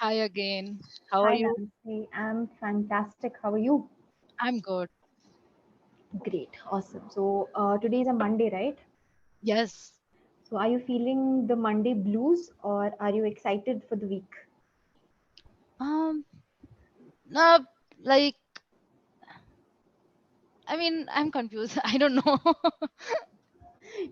Hi again. How are Hi you? Nancy, I'm fantastic. How are you? I'm good. Great, awesome. So today is a Monday, right? Yes. So are you feeling the Monday blues or are you excited for the week? Um. Uh, like, I'm confused. I don't know.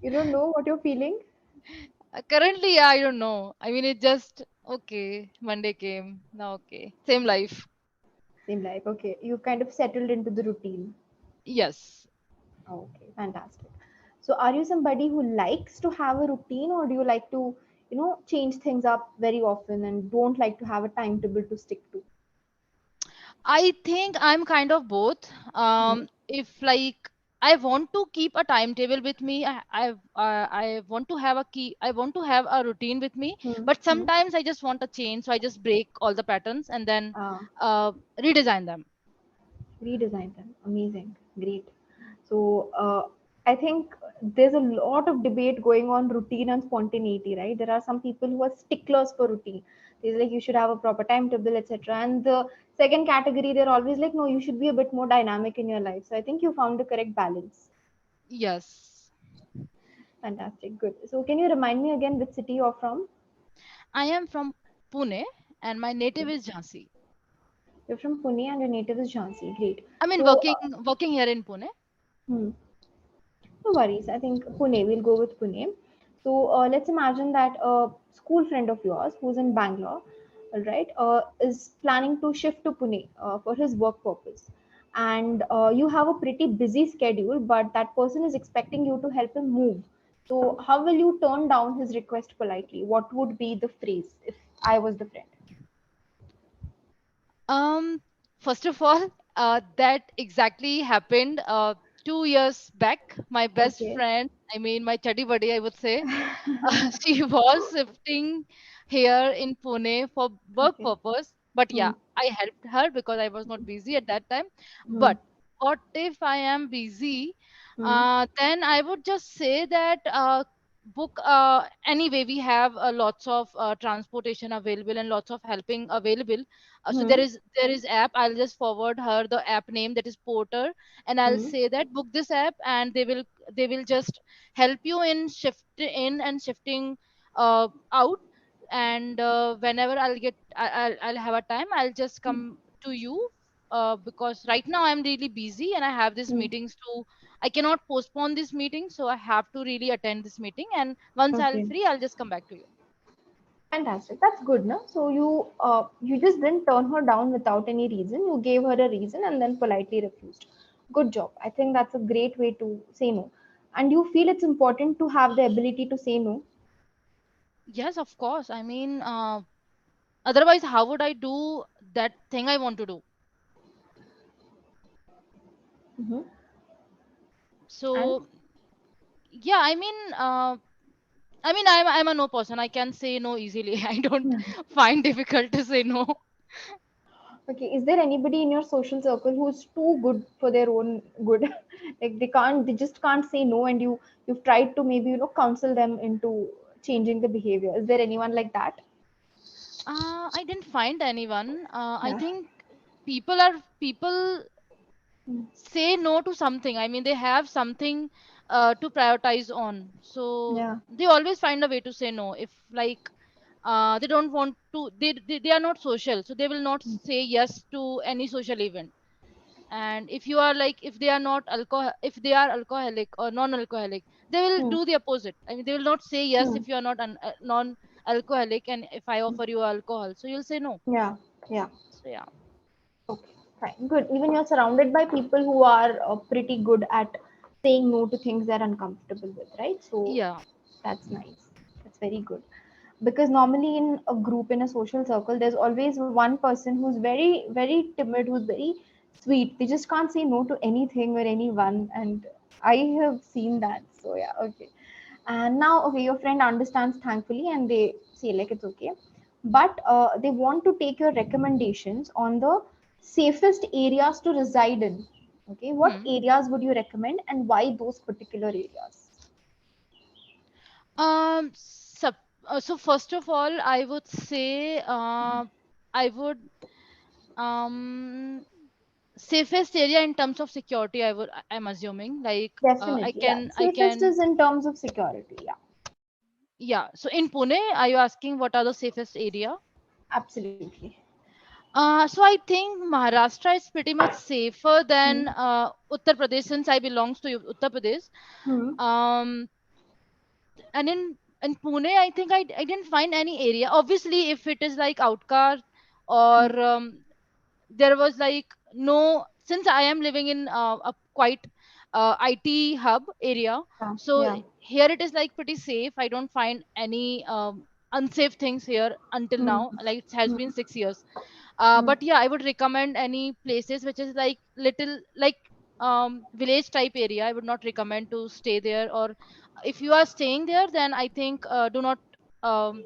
You don't know what you're feeling? Currently, yeah, I don't know. It just okay. Monday came. Now, okay. Same life. Same life. Okay, you've kind of settled into the routine. Yes. Okay, fantastic. So are you somebody who likes to have a routine or do you like to, change things up very often and don't like to have a timetable to stick to? I think I'm kind of both. Hmm. If I want to keep a timetable with me, I want to have a key. I want to have a routine with me. Hmm. But Hmm. sometimes I just want a change, so I just break all the patterns and then Uh, uh, redesign them. Redesign them. Amazing. Great. So I think there's a lot of debate going on routine and spontaneity, right? There are some people who are sticklers for routine. They're like you should have a proper timetable, etc. And the second category, they're always like, no, you should be a bit more dynamic in your life. So I think you found the correct balance. Yes, Fantastic. Good. So can you remind me again which city you're from? I am from Pune and my native Okay. is Jhansi. You're from Pune and your native is Jhansi. Great. I mean, So working here in Pune. hmm. No worries. I think Pune, we'll go with Pune. So let's imagine that a school friend of yours who's in Bangalore, all right, is planning to shift to Pune for his work purpose. And you have a pretty busy schedule, but that person is expecting you to help him move. So, how will you turn down his request politely? What would be the phrase if I was the friend? Um, First of all, that exactly happened 2 years back. My best Okay. friend, my chuddy buddy, I would say, she was shifting here in Pune for work Okay. purpose. But Hmm. yeah, I helped her because I was not busy at that time. Hmm. But what if I am busy? Hmm. Then I would just say that book. Anyway, we have lots of transportation available and lots of helping available. So Hmm. there is app. I'll just forward her the app name, that is Porter, and I'll Hmm. say that book this app, and they will just help you in shift in and shifting out. And whenever I'll have a time, I'll just come to you, because right now I'm really busy and I have these Hmm. meetings to. I cannot postpone this meeting, so I have to really attend this meeting. And once I'll Okay. free, I'll just come back to you. Fantastic. That's good, no? So you just didn't turn her down without any reason. You gave her a reason and then politely refused. Good job. I think that's a great way to say no. And you feel it's important to have the ability to say no. Yes, of course. Otherwise, how would I do that thing I want to do? Hmm. And So yeah, I'm a no person. I can say no easily. I don't find difficult to say no. okay, is there anybody in your social circle who's too good for their own good? Like they just can't say no, and you've tried to maybe counsel them into changing the behavior. Is there anyone like that? I didn't find anyone. I Yeah. think people Hmm. say no to something. They have something to prioritize on. So Yeah. they always find a way to say no. If they don't want to, they are not social, so they will not say yes to any social event. And if you are like, if they are alcoholic or non-alcoholic, they will Hmm. do the opposite. They will not say yes Hmm. if you are not non-alcoholic, and if I offer you alcohol, so you'll say no. Yeah. Yeah. So yeah. Okay, fine, good. Even you're surrounded by people who are pretty good at saying no to things they're uncomfortable with, right? So Yeah. that's nice. That's very good. Because normally in a group, in a social circle, there's always one person who's very, very timid, who's very sweet. They just can't say no to anything or anyone. And I have seen that. So yeah, okay. And now, okay, your friend understands thankfully and they say like it's okay. But they want to take your recommendations on the safest areas to reside in. Okay, what Hmm. areas would you recommend and why those particular areas? So first of all, I would say, I would um safest area in terms of security. I'm assuming like Definitely, yeah. I Safest can is in terms of security. Yeah, yeah. So in Pune, are you asking what are the safest area? absolutely. So I think Maharashtra is pretty much safer Hmm. than Uttar Pradesh since I belongs to Uttar Pradesh. Hmm. Um, and in Pune, I think I didn't find any area. Obviously, if it is like outcast or Hmm. there was like no, since I am living in a quite IT hub area, Yeah, so yeah. here it is like pretty safe. I don't find any unsafe things here until Hmm. now. Like it has Hmm. been 6 years. Hmm. But yeah, I would recommend any places which is like little like village type area. I would not recommend to stay there. Or if you are staying there, then I think do not um,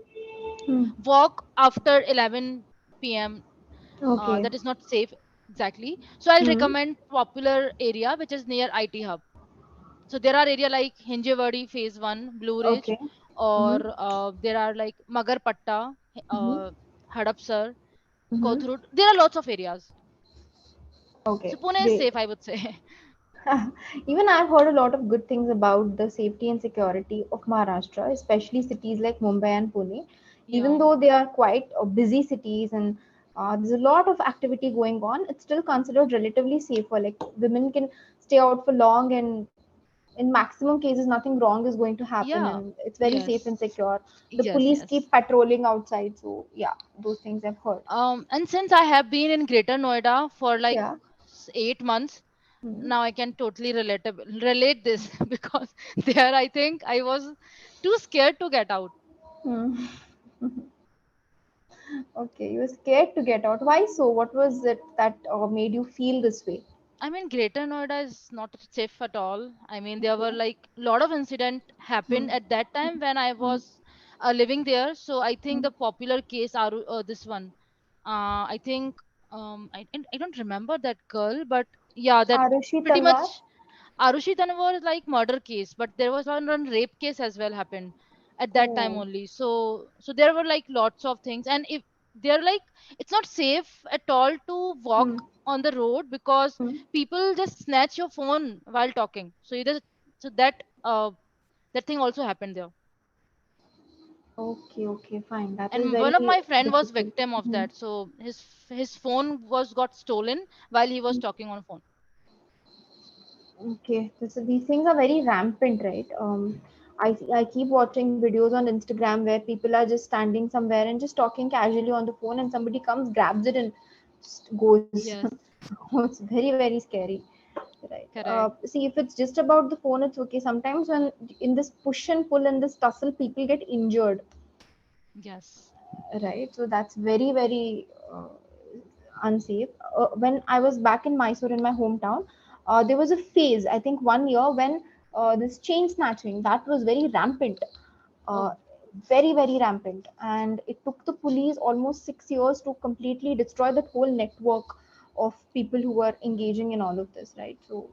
Hmm. walk after 11 p.m. Okay. That is not safe exactly. So I'll Hmm. recommend popular area which is near IT hub. So there are area like Hinjewadi phase 1, Blue Ridge, Okay. or Hmm. there are like Magarpatta, Hmm. Hadapsar, Hmm. Kothurud. There are lots of areas. So Okay. Pune is Great. safe, I would say. Even I've heard a lot of good things about the safety and security of Maharashtra, especially cities like Mumbai and Pune. Even Yeah. though they are quite busy cities and there's a lot of activity going on, it's still considered relatively safer. Like women can stay out for long, and in maximum cases, nothing wrong is going to happen, Yeah. and it's very safe and Yes. secure. The Yes. police Yes. keep patrolling outside, so yeah, those things I've heard. And since I have been in Greater Noida for like Yeah. 8 months, Hmm. now I can totally relate this because there I think I was too scared to get out. Hmm. Okay, you were scared to get out. Why so? What was it that made you feel this way? I mean, Greater Noida is not safe at all. I mean, there were Okay. like a lot of incident Hmm. happened at that time when I Hmm. was living there. So I think Hmm. the popular case are this one. I think I don't remember that girl, but yeah, that Arushi pretty Talwar? much Arushi Tanwar like murder case, but there was one rape case as well happened at that time Oh. only. So there were like lots of things, and if they're like it's not safe at all to Hmm. walk on the road because Hmm. people just snatch your phone while talking. So either so that thing also happened there, Okay, okay, fine. That is and one of very my friend was difficult. victim of Hmm. that. So his phone was got stolen while he was talking on phone. Okay, these things are very rampant, right? I keep watching videos on Instagram where people are just standing somewhere and just talking casually on the phone, and somebody comes, grabs it, and just goes. Yes, It's very, very scary, right? correct. See, if it's just about the phone, it's okay. Sometimes when in this push and pull and this tussle, people get injured, Yes. right? So that's very, very unsafe. When I was back in Mysore in my hometown, there was a phase, I think 1 year, when this chain snatching that was very rampant, uh, Oh, very, very rampant. And it took the police almost 6 years to completely destroy that whole network of people who were engaging in all of this, right? So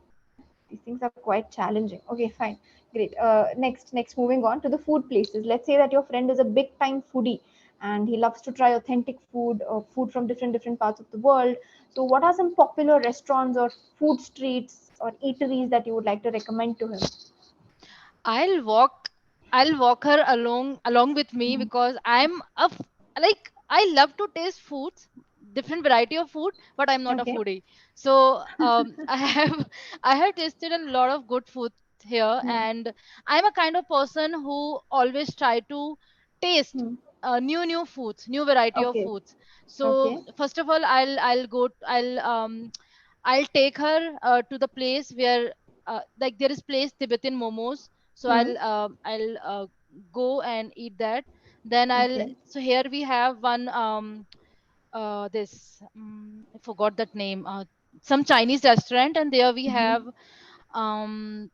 these things are quite challenging. Okay, fine, great. Next, moving on to the food places. Let's say that your friend is a big time foodie and he loves to try authentic food or food from different parts of the world. So what are some popular restaurants or food streets or eateries that you would like to recommend to him? I'll walk I'll walk her along with me Mhm. because like I love to taste foods, different variety of food, but I'm not a Okay. foodie. So I have I have tasted a lot of good food here, Hmm. and I'm a kind of person who always try to taste Hmm. new foods, new variety of Okay. foods. So Okay. first of all, I'll take her to the place where like there is place Tibetan momos. So Hmm. I'll go and eat that. Then I'll Okay. so here we have one this I forgot that name. Some Chinese restaurant, and there we Hmm. have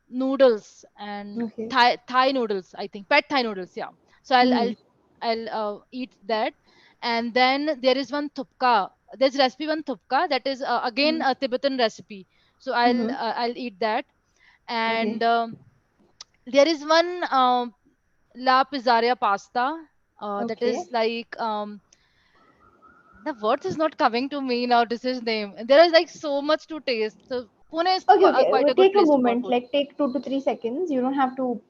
noodles and Okay. Thai noodles. I think pad Thai noodles. Yeah. So Hmm. I'll eat that, and then there is one thupka. There's recipe one thupka that is again Hmm. a Tibetan recipe. So Hmm. I'll eat that, and Okay. there is one La Pizzaria pasta that Okay. is like The words is not coming to me now. This is name. There is like so much to taste. So Pune is Okay, okay. quite Well, a good take a place for moment, food. like take 2 to 3 seconds. You don't have to,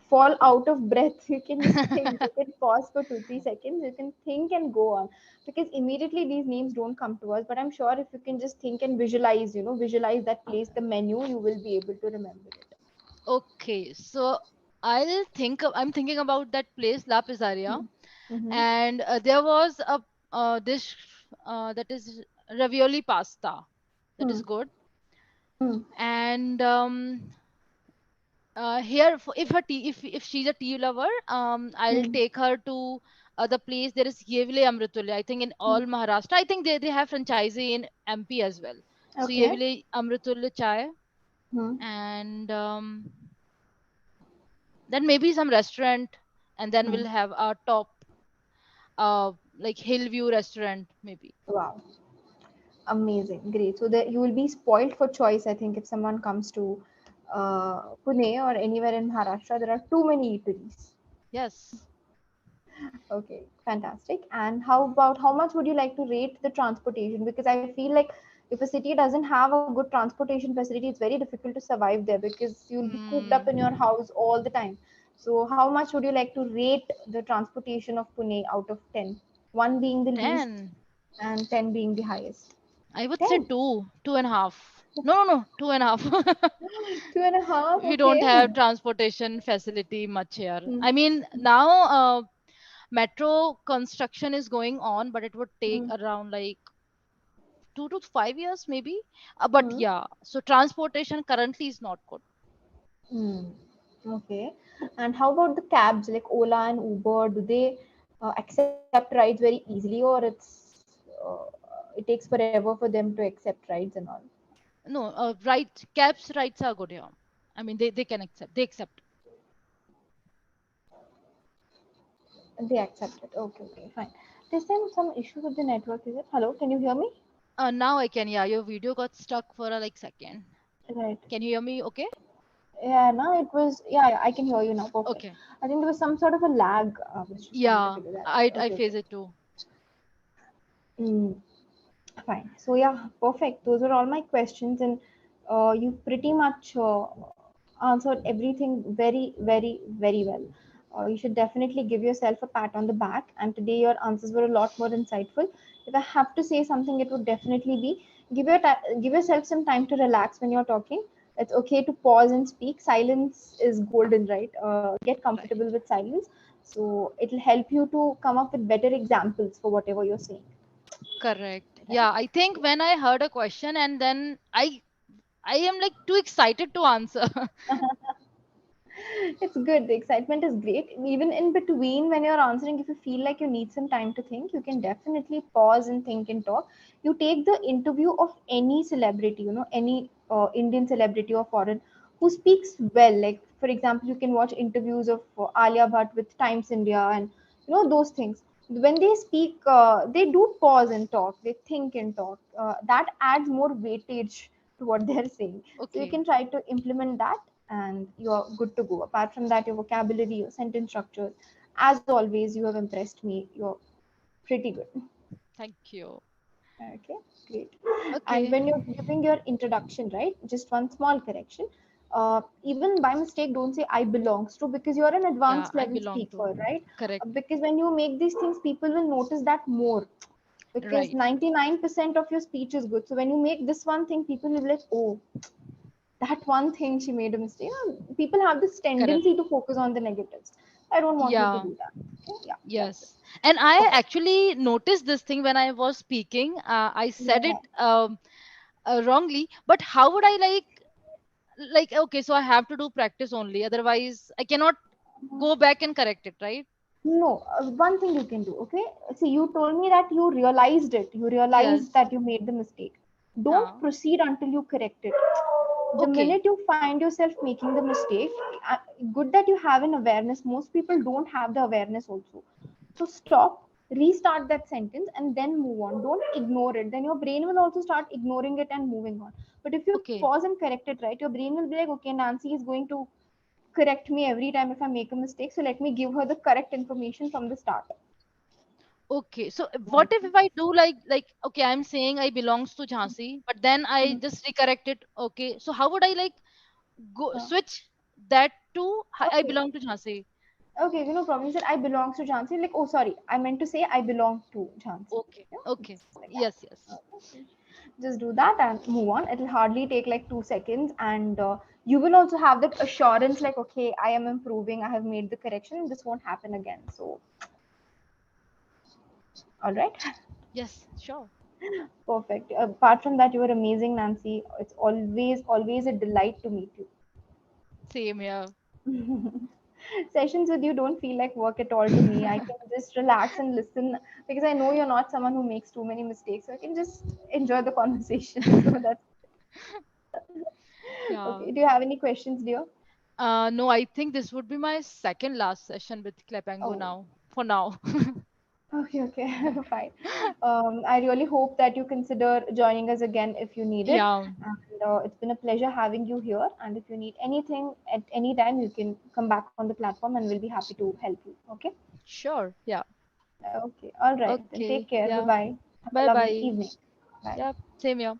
fall out of breath. You can just think. You can pause for 2 3 seconds. You can think and go on, because immediately these names don't come to us. But I'm sure if you can just think and visualize, visualize that place, the menu, you will be able to remember it. Okay, so I'm thinking about that place, La Pizzeria, Mm-hmm. and there was a dish that is ravioli pasta. That Hmm. is good. Hmm. And here, if her tea, if she's a tea lover, I'll Hmm. take her to the place. There is Yevle Amrutulya. I think in all Hmm. Maharashtra. I think they have franchisee in MP as well. So Okay. Yevle Amrutulya chai, Hmm. and then maybe some restaurant, and then Hmm. we'll have a top like Hillview restaurant maybe. Wow. Amazing. Great. So that you will be spoiled for choice, I think, if someone comes to Pune or anywhere in Maharashtra. There are too many eateries. Yes. Okay, fantastic. And how about how much would you like to rate the transportation? Because I feel like if a city doesn't have a good transportation facility, it's very difficult to survive there because you'll be cooped up in your Mm, house all the time. So, how much would you like to rate the transportation of Pune out of 10? One being the least 10. and 10 being the highest. I would say 10. two, 2.5. No, no, no, 2.5. 2.5. We don't Okay. have transportation facility much here. Hmm. I mean, now metro construction is going on, but it would take Hmm. around like 2 to 5 years maybe. But Hmm. yeah, so transportation currently is not good. Hmm. Okay. And how about the cabs like Ola and Uber? Do they accept rides very easily, or it takes forever for them to accept rides and all? No, right, cabs rights are good here. I mean, they can accept. They accept. They accept it. Okay, okay, fine. There's some issue with the network, is it? Hello, can you hear me? Now I can. Yeah, your video got stuck for a like second. Right. Can you hear me? Okay. Yeah, now it was. Yeah, yeah, I can hear you now. Perfect. Okay. I think there was some sort of a lag. I was just trying to Yeah, figure that out. I Okay, okay. face it too. Mm. Fine. So yeah, perfect. Those are all my questions, and you pretty much answered everything very, very, very well. You should definitely give yourself a pat on the back. And today your answers were a lot more insightful. If I have to say something, it would definitely be give yourself some time to relax when you're talking. It's okay to pause and speak. Silence is golden, right? Get comfortable Right. with silence. So it'll help you to come up with better examples for whatever you're saying. Correct. Right? Yeah, I think when I heard a question and then I am like too excited to answer. It's good. The excitement is great. Even in between, when you're answering, if you feel like you need some time to think, you can definitely pause and think and talk. You take the interview of any celebrity, any Indian celebrity or foreign who speaks well. Like, for example, you can watch interviews of Alia Bhatt with Times India and, those things. When they speak, they do pause and talk, they think and talk. That adds more weightage to what they're saying. So you Okay. can try to implement that and you're good to go. Apart from that, your vocabulary, your sentence structure, as always, you have impressed me. You're pretty good. Thank you. Okay, great. And Okay. when you're giving your introduction, right, just one small correction. Even by mistake, don't say I belongs to, because you're an Yeah, advanced I level belong to. speaker, right? Correct. Because when you make these things, people will notice that more, because Right. 99% of your speech is good. So when you make this one thing, people will be like, oh, that one thing she made a mistake. People have this Correct. tendency to focus on the negatives. I don't want you to Yeah. do that. Okay? Yeah, that's it. Yes. And I Perfect. actually noticed this thing when I was speaking. I said it Yeah. wrongly, but how would I like okay, so I have to do practice only. Otherwise, I cannot go back and correct it, right? No, one thing you can do, okay? See, you told me that you realized it. You realized Yes. that you made the mistake. Don't Huh. proceed until you correct it. The Okay. minute you find yourself making the mistake, uh, good that you have an awareness. Most people don't have the awareness also. So stop, restart that sentence, and then move on. Don't ignore it. Then your brain will also start ignoring it and moving on. But if you Okay. pause and correct it, right, your brain will be like, okay, Nancy is going to correct me every time if I make a mistake. So let me give her the correct information from the start. Okay, so what if I do like okay, I'm saying I belongs to Jhansi, but then I Mhm. just recorrect it. Okay, so how would I like go Uh, switch that to I okay. belong to Jhansi? Okay, no problem. You said I belongs to Jhansi. Like, oh, sorry, I meant to say I belong to Jhansi. Okay, Yeah, okay, just like that. yes, yes, Okay. Just do that and move on. It'll hardly take like 2 seconds, and you will also have that assurance, like, okay, I am improving. I have made the correction. This won't happen again. So, all right, yes, sure. perfect. Apart from that, you were amazing, Nancy. It's always a delight to meet Same here. you. Sessions with you don't feel like work at all to me. I can just relax and listen because I know you're not someone who makes too many mistakes. So I can just enjoy the conversation. So that's Yeah. okay. Do you have any questions, dear? No, I think this would be my second last session with Clapango Oh, now. For now. okay, fine. I really hope that you consider joining us again if you need it. Yeah, And it's been a pleasure having you here. And if you need anything at any time, you can come back on the platform and we'll be happy to help you. Okay? sure. Yeah. Okay. All right. Then take Okay. care. Bye Yeah. bye. Have a Bye lovely bye. evening. Bye. Yeah. Same here.